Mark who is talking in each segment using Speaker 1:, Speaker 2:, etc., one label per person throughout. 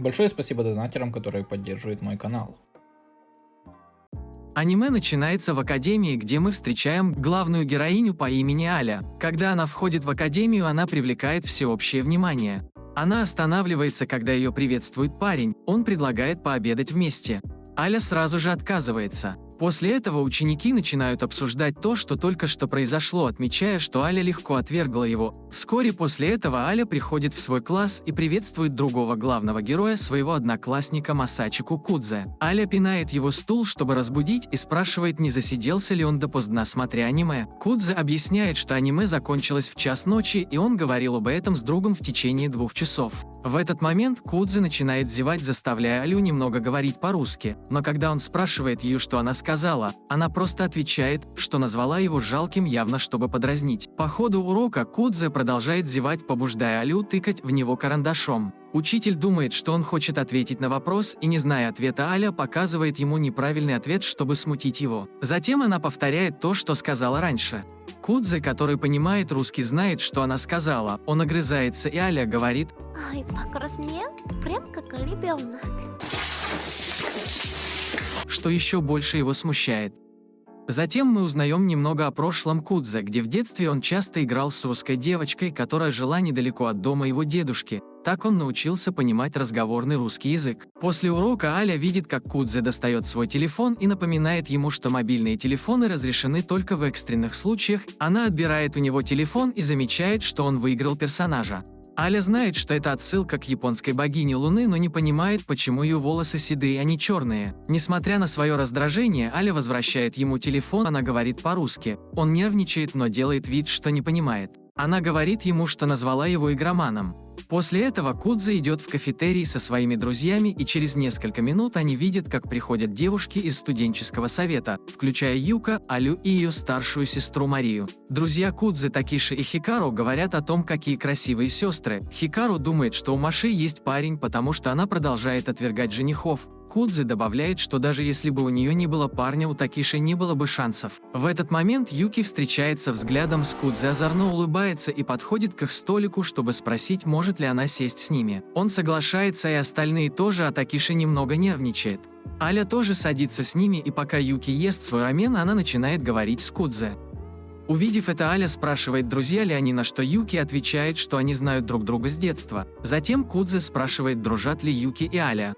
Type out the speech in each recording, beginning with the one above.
Speaker 1: Большое спасибо донатерам, которые поддерживают мой канал.
Speaker 2: Аниме начинается в академии, где мы встречаем главную героиню по имени Аля. Когда она входит в академию, она привлекает всеобщее внимание. Она останавливается, когда ее приветствует парень, он предлагает пообедать вместе. Аля сразу же отказывается. После этого ученики начинают обсуждать то, что только что произошло, отмечая, что Аля легко отвергла его. Вскоре после этого Аля приходит в свой класс и приветствует другого главного героя, своего одноклассника Масачику Кудзе. Аля пинает его стул, чтобы разбудить, и спрашивает, не засиделся ли он допоздна, смотря аниме. Кудзе объясняет, что аниме закончилось в час ночи, и он говорил об этом с другом в течение 2 часов. В этот момент Кудзе начинает зевать, заставляя Алю немного говорить по-русски, но когда он спрашивает ее, что она сказала, она просто отвечает, что назвала его жалким, явно чтобы подразнить. По ходу урока Кудзе продолжает зевать, побуждая Алю тыкать в него карандашом. Учитель думает, что он хочет ответить на вопрос, и, не зная ответа, Аля показывает ему неправильный ответ, чтобы смутить его. Затем она повторяет то, что сказала раньше. Кудзе, который понимает русский, знает, что она сказала. Он огрызается, и Аля говорит:
Speaker 3: Ай, покраснел, прям как ребенок.
Speaker 2: Что еще больше его смущает. Затем мы узнаем немного о прошлом Кудзе, где в детстве он часто играл с русской девочкой, которая жила недалеко от дома его дедушки. Так он научился понимать разговорный русский язык. После урока Аля видит, как Кудзе достает свой телефон и напоминает ему, что мобильные телефоны разрешены только в экстренных случаях. Она отбирает у него телефон и замечает, что он выиграл персонажа. Аля знает, что это отсылка к японской богине Луны, но не понимает, почему ее волосы седые, а не черные. Несмотря на свое раздражение, Аля возвращает ему телефон, она говорит по-русски. Он нервничает, но делает вид, что не понимает. Она говорит ему, что назвала его игроманом. После этого Кудзе идет в кафетерий со своими друзьями, и через несколько минут они видят, как приходят девушки из студенческого совета, включая Юка, Алю и ее старшую сестру Марию. Друзья Кудзе Такиши и Хикару говорят о том, какие красивые сестры. Хикару думает, что у Маши есть парень, потому что она продолжает отвергать женихов. Кудзе добавляет, что даже если бы у нее не было парня, у Такиши не было бы шансов. В этот момент Юки встречается взглядом с Кудзе, озорно улыбается и подходит к их столику, чтобы спросить, может ли она сесть с ними. Он соглашается, и остальные тоже, а Такиши немного нервничает. Аля тоже садится с ними, и пока Юки ест свой рамен, она начинает говорить с Кудзе. Увидев это, Аля спрашивает, друзья ли они, на что Юки отвечает, что они знают друг друга с детства. Затем Кудзе спрашивает, дружат ли Юки и Аля.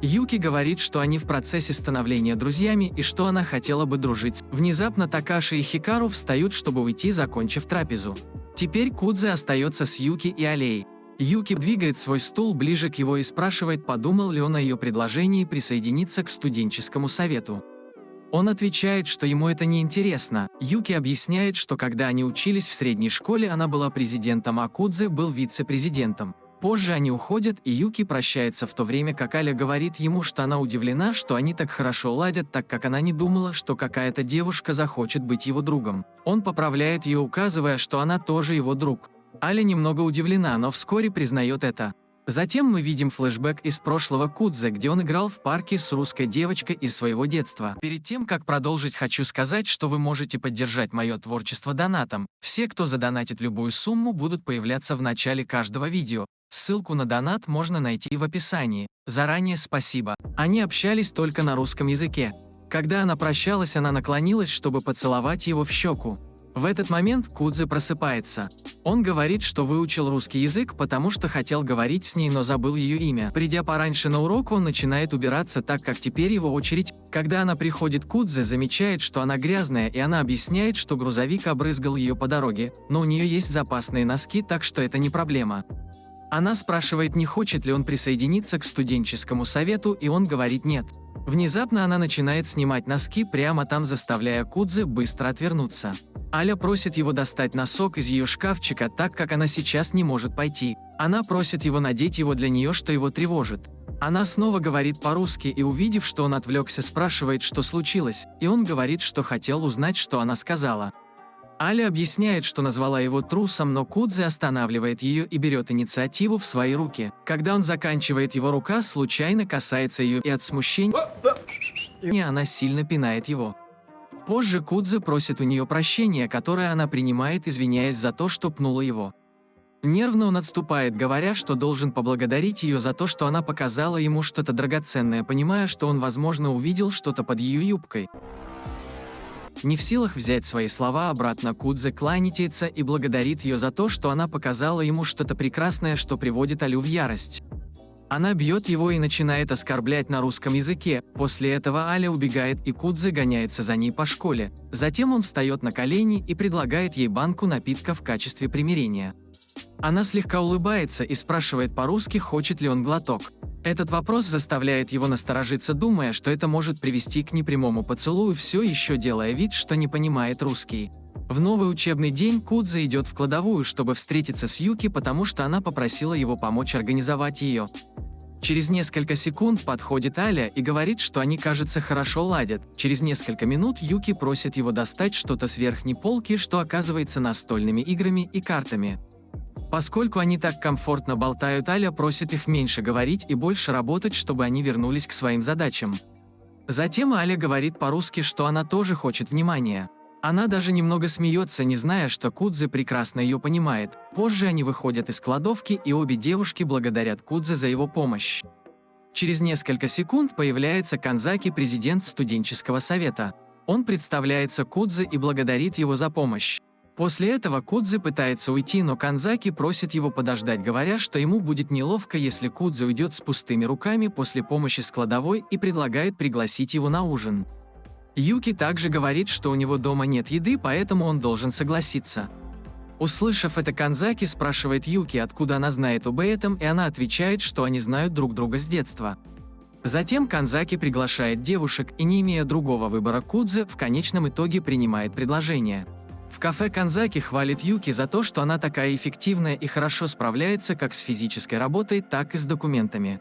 Speaker 2: Юки говорит, что они в процессе становления друзьями и что она хотела бы дружить. Внезапно Такаши и Хикару встают, чтобы уйти, закончив трапезу. Теперь Кудзе остается с Юки и Алей. Юки двигает свой стул ближе к его и спрашивает, подумал ли он о ее предложении присоединиться к студенческому совету. Он отвечает, что ему это не интересно. Юки объясняет, что когда они учились в средней школе, она была президентом, а Кудзе был вице-президентом. Позже они уходят, и Юки прощается, в то время как Аля говорит ему, что она удивлена, что они так хорошо ладят, так как она не думала, что какая-то девушка захочет быть его другом. Он поправляет ее, указывая, что она тоже его друг. Аля немного удивлена, но вскоре признает это. Затем мы видим флешбэк из прошлого Кудзе, где он играл в парке с русской девочкой из своего детства. Перед тем, как продолжить, хочу сказать, что вы можете поддержать мое творчество донатом. Все, кто задонатит любую сумму, будут появляться в начале каждого видео. Ссылку на донат можно найти в описании. Заранее спасибо. Они общались только на русском языке. Когда она прощалась, она наклонилась, чтобы поцеловать его в щеку. В этот момент Кудзе просыпается. Он говорит, что выучил русский язык, потому что хотел говорить с ней, но забыл ее имя. Придя пораньше на урок, он начинает убираться, так как теперь его очередь. Когда она приходит, Кудзе замечает, что она грязная, и она объясняет, что грузовик обрызгал ее по дороге, но у нее есть запасные носки, так что это не проблема. Она спрашивает, не хочет ли он присоединиться к студенческому совету, и он говорит нет. Внезапно она начинает снимать носки прямо там, заставляя Кудзе быстро отвернуться. Аля просит его достать носок из ее шкафчика, так как она сейчас не может пойти. Она просит его надеть его для нее, что его тревожит. Она снова говорит по-русски и, увидев, что он отвлекся, спрашивает, что случилось, и он говорит, что хотел узнать, что она сказала. Аля объясняет, что назвала его трусом, но Кудзе останавливает ее и берет инициативу в свои руки. Когда он заканчивает, его рука случайно касается ее, и от смущения она сильно пинает его. Позже Кудзе просит у нее прощения, которое она принимает, извиняясь за то, что пнула его. Нервно он отступает, говоря, что должен поблагодарить ее за то, что она показала ему что-то драгоценное, понимая, что он, возможно, увидел что-то под ее юбкой. Не в силах взять свои слова обратно, Кудзе кланяется и благодарит ее за то, что она показала ему что-то прекрасное, что приводит Алю в ярость. Она бьет его и начинает оскорблять на русском языке. После этого Аля убегает, и Кудзе гоняется за ней по школе. Затем он встает на колени и предлагает ей банку напитка в качестве примирения. Она слегка улыбается и спрашивает по-русски, хочет ли он глоток. Этот вопрос заставляет его насторожиться, думая, что это может привести к непрямому поцелую, все еще делая вид, что не понимает русский. В новый учебный день Кудзе идет в кладовую, чтобы встретиться с Юки, потому что она попросила его помочь организовать ее. Через несколько секунд подходит Аля и говорит, что они, кажется, хорошо ладят. Через несколько минут Юки просит его достать что-то с верхней полки, что оказывается настольными играми и картами. Поскольку они так комфортно болтают, Аля просит их меньше говорить и больше работать, чтобы они вернулись к своим задачам. Затем Аля говорит по-русски, что она тоже хочет внимания. Она даже немного смеется, не зная, что Кудзе прекрасно ее понимает. Позже они выходят из кладовки, и обе девушки благодарят Кудзе за его помощь. Через несколько секунд появляется Канзаки, президент студенческого совета. Он представляется Кудзе и благодарит его за помощь. После этого Кудзе пытается уйти, но Канзаки просит его подождать, говоря, что ему будет неловко, если Кудзе уйдет с пустыми руками после помощи с кладовой, и предлагает пригласить его на ужин. Юки также говорит, что у него дома нет еды, поэтому он должен согласиться. Услышав это, Канзаки спрашивает Юки, откуда она знает об этом, и она отвечает, что они знают друг друга с детства. Затем Канзаки приглашает девушек, и, не имея другого выбора, Кудзе в конечном итоге принимает предложение. В кафе Канзаки хвалит Юки за то, что она такая эффективная и хорошо справляется как с физической работой, так и с документами.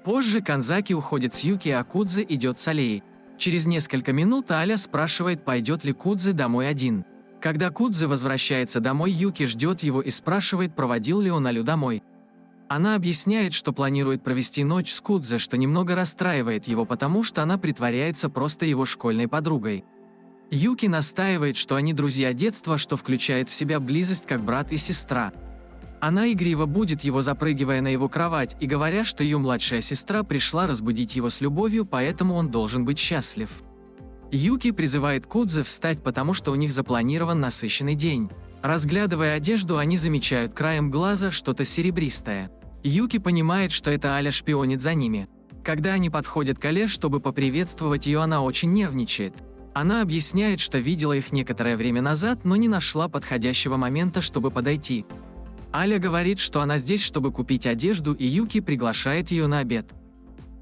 Speaker 2: Позже Канзаки уходит с Юки, а Кудзе идет с Алей. Через несколько минут Аля спрашивает, пойдет ли Кудзе домой один. Когда Кудзе возвращается домой, Юки ждет его и спрашивает, проводил ли он Алю домой. Она объясняет, что планирует провести ночь с Кудзе, что немного расстраивает его, потому что она притворяется просто его школьной подругой. Юки настаивает, что они друзья детства, что включает в себя близость как брат и сестра. Она игриво будит его, запрыгивая на его кровать и говоря, что ее младшая сестра пришла разбудить его с любовью, поэтому он должен быть счастлив. Юки призывает Кудзе встать, потому что у них запланирован насыщенный день. Разглядывая одежду, они замечают краем глаза что-то серебристое. Юки понимает, что это Аля шпионит за ними. Когда они подходят к Але, чтобы поприветствовать ее, она очень нервничает. Она объясняет, что видела их некоторое время назад, но не нашла подходящего момента, чтобы подойти. Аля говорит, что она здесь, чтобы купить одежду, и Юки приглашает ее на обед.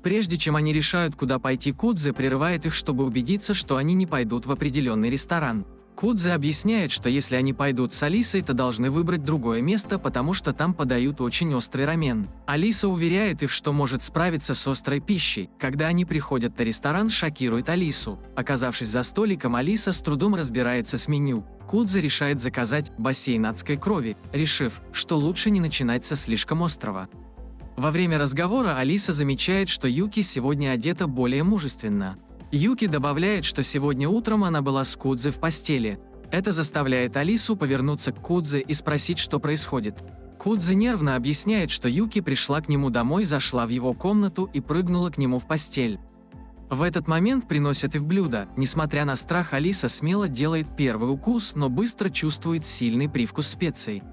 Speaker 2: Прежде чем они решают, куда пойти, Кудзе прерывает их, чтобы убедиться, что они не пойдут в определенный ресторан. Кудзе объясняет, что если они пойдут с Алисой, то должны выбрать другое место, потому что там подают очень острый рамен. Алиса уверяет их, что может справиться с острой пищей. Когда они приходят на ресторан, шокирует Алису. Оказавшись за столиком, Алиса с трудом разбирается с меню. Кудзе решает заказать бассейн адской крови, решив, что лучше не начинать со слишком острого. Во время разговора Алиса замечает, что Юки сегодня одета более мужественно. Юки добавляет, что сегодня утром она была с Кудзе в постели. Это заставляет Алису повернуться к Кудзе и спросить, что происходит. Кудзе нервно объясняет, что Юки пришла к нему домой, зашла в его комнату и прыгнула к нему в постель. В этот момент приносят их блюдо. Несмотря на страх, Алиса смело делает первый укус, но быстро чувствует сильный привкус специй.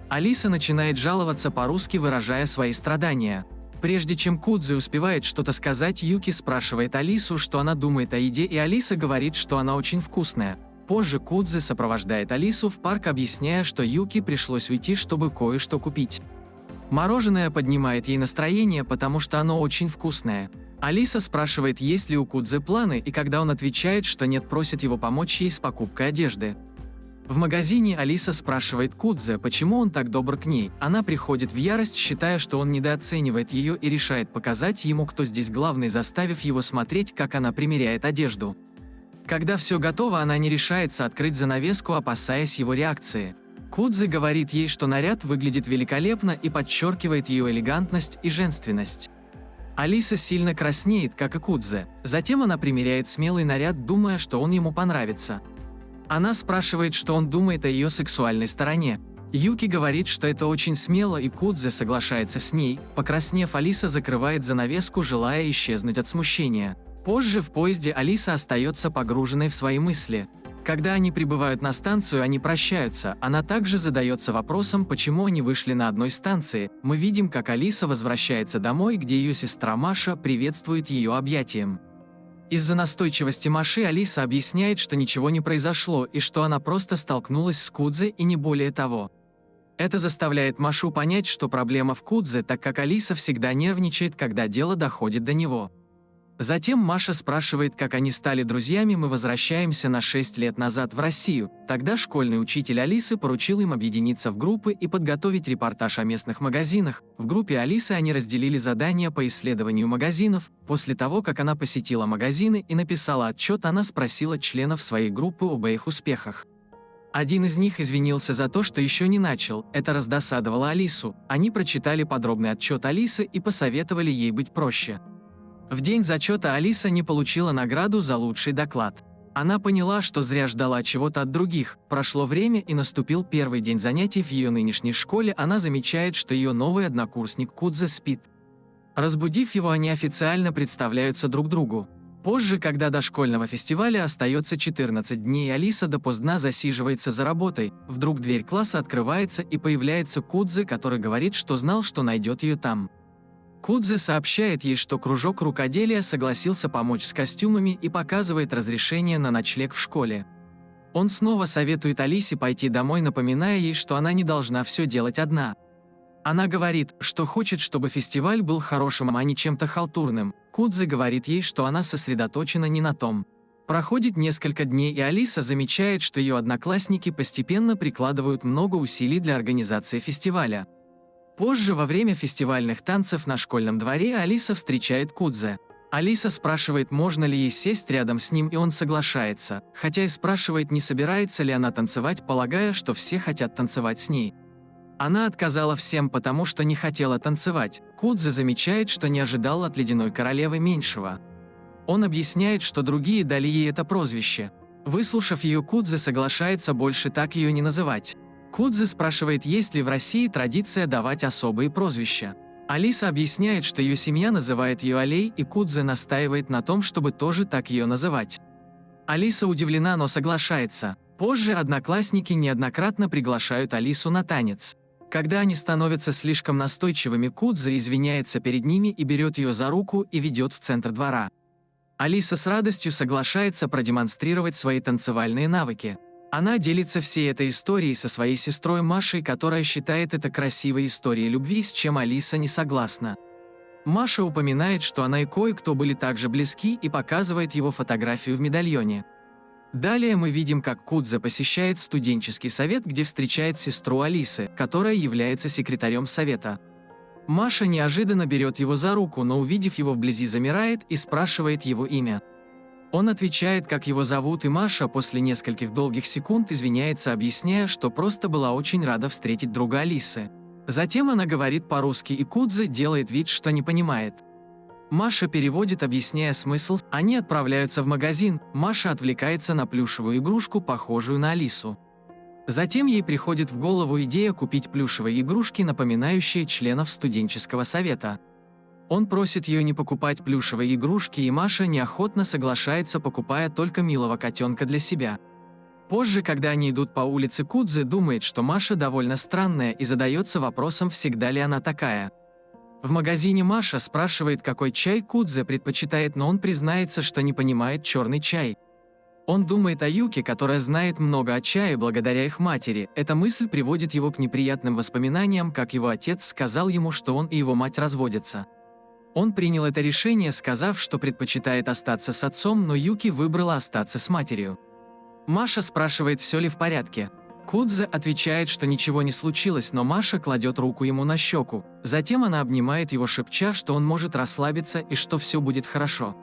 Speaker 2: Алиса начинает жаловаться по-русски, выражая свои страдания. Прежде чем Кудзе успевает что-то сказать, Юки спрашивает Алису, что она думает о еде, и Алиса говорит, что она очень вкусная. Позже Кудзе сопровождает Алису в парк, объясняя, что Юки пришлось уйти, чтобы кое-что купить. Мороженое поднимает ей настроение, потому что оно очень вкусное. Алиса спрашивает, есть ли у Кудзе планы, и когда он отвечает, что нет, просит его помочь ей с покупкой одежды. В магазине Алиса спрашивает Кудзе, почему он так добр к ней. Она приходит в ярость, считая, что он недооценивает ее, и решает показать ему, кто здесь главный, заставив его смотреть, как она примеряет одежду. Когда все готово, она не решается открыть занавеску, опасаясь его реакции. Кудзе говорит ей, что наряд выглядит великолепно и подчеркивает ее элегантность и женственность. Алиса сильно краснеет, как и Кудзе. Затем она примеряет смелый наряд, думая, что он ему понравится. Она спрашивает, что он думает о ее сексуальной стороне. Юки говорит, что это очень смело, и Кудзе соглашается с ней. Покраснев, Алиса закрывает занавеску, желая исчезнуть от смущения. Позже в поезде Алиса остается погруженной в свои мысли. Когда они прибывают на станцию, они прощаются. Она также задается вопросом, почему они вышли на одной станции. Мы видим, как Алиса возвращается домой, где ее сестра Маша приветствует ее объятием. Из-за настойчивости Маши Алиса объясняет, что ничего не произошло и что она просто столкнулась с Кудзе и не более того. Это заставляет Машу понять, что проблема в Кудзе, так как Алиса всегда нервничает, когда дело доходит до него. Затем Маша спрашивает, как они стали друзьями. Мы возвращаемся на 6 лет назад в Россию. Тогда школьный учитель Алисы поручил им объединиться в группы и подготовить репортаж о местных магазинах. В группе Алисы они разделили задания по исследованию магазинов. После того, как она посетила магазины и написала отчет, она спросила членов своей группы об их успехах. Один из них извинился за то, что еще не начал. Это раздосадовало Алису. Они прочитали подробный отчет Алисы и посоветовали ей быть проще. В день зачета Алиса не получила награду за лучший доклад. Она поняла, что зря ждала чего-то от других. Прошло время, и наступил первый день занятий в ее нынешней школе. Она замечает, что ее новый однокурсник Кудзе спит. Разбудив его, они официально представляются друг другу. Позже, когда до школьного фестиваля остается 14 дней, Алиса допоздна засиживается за работой. Вдруг дверь класса открывается, и появляется Кудзе, который говорит, что знал, что найдет ее там. Кудзе сообщает ей, что кружок рукоделия согласился помочь с костюмами и показывает разрешение на ночлег в школе. Он снова советует Алисе пойти домой, напоминая ей, что она не должна все делать одна. Она говорит, что хочет, чтобы фестиваль был хорошим, а не чем-то халтурным. Кудзе говорит ей, что она сосредоточена не на том. Проходит несколько дней, и Алиса замечает, что ее одноклассники постепенно прикладывают много усилий для организации фестиваля. Позже, во время фестивальных танцев на школьном дворе, Алиса встречает Кудзе. Алиса спрашивает, можно ли ей сесть рядом с ним, и он соглашается, хотя и спрашивает, не собирается ли она танцевать, полагая, что все хотят танцевать с ней. Она отказала всем, потому что не хотела танцевать. Кудзе замечает, что не ожидал от ледяной королевы меньшего. Он объясняет, что другие дали ей это прозвище. Выслушав ее, Кудзе соглашается больше так ее не называть. Кудзе спрашивает, есть ли в России традиция давать особые прозвища. Алиса объясняет, что ее семья называет ее Алей, и Кудзе настаивает на том, чтобы тоже так ее называть. Алиса удивлена, но соглашается. Позже одноклассники неоднократно приглашают Алису на танец. Когда они становятся слишком настойчивыми, Кудзе извиняется перед ними и берет ее за руку и ведет в центр двора. Алиса с радостью соглашается продемонстрировать свои танцевальные навыки. Она делится всей этой историей со своей сестрой Машей, которая считает это красивой историей любви, с чем Алиса не согласна. Маша упоминает, что она и кое-кто были также близки, и показывает его фотографию в медальоне. Далее мы видим, как Кудзе посещает студенческий совет, где встречает сестру Алисы, которая является секретарем совета. Маша неожиданно берет его за руку, но, увидев его вблизи, замирает и спрашивает его имя. Он отвечает, как его зовут, и Маша после нескольких долгих секунд извиняется, объясняя, что просто была очень рада встретить друга Алисы. Затем она говорит по-русски, и Кудзе делает вид, что не понимает. Маша переводит, объясняя смысл. Они отправляются в магазин. Маша отвлекается на плюшевую игрушку, похожую на Алису. Затем ей приходит в голову идея купить плюшевые игрушки, напоминающие членов студенческого совета. Он просит ее не покупать плюшевые игрушки, и Маша неохотно соглашается, покупая только милого котенка для себя. Позже, когда они идут по улице, Кудзе думает, что Маша довольно странная, и задается вопросом, всегда ли она такая. В магазине Маша спрашивает, какой чай Кудзе предпочитает, но он признается, что не понимает черный чай. Он думает о Юке, которая знает много о чае благодаря их матери. Эта мысль приводит его к неприятным воспоминаниям, как его отец сказал ему, что он и его мать разводятся. Он принял это решение, сказав, что предпочитает остаться с отцом, но Юки выбрала остаться с матерью. Маша спрашивает, все ли в порядке. Кудзе отвечает, что ничего не случилось, но Маша кладет руку ему на щеку. Затем она обнимает его, шепча, что он может расслабиться и что все будет хорошо.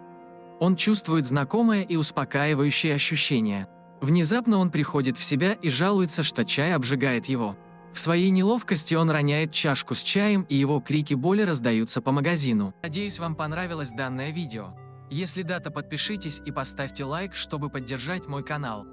Speaker 2: Он чувствует знакомое и успокаивающее ощущение. Внезапно он приходит в себя и жалуется, что чай обжигает его. В своей неловкости он роняет чашку с чаем, и его крики боли раздаются по магазину. Надеюсь, вам понравилось данное видео. Если да, то подпишитесь и поставьте лайк, чтобы поддержать мой канал.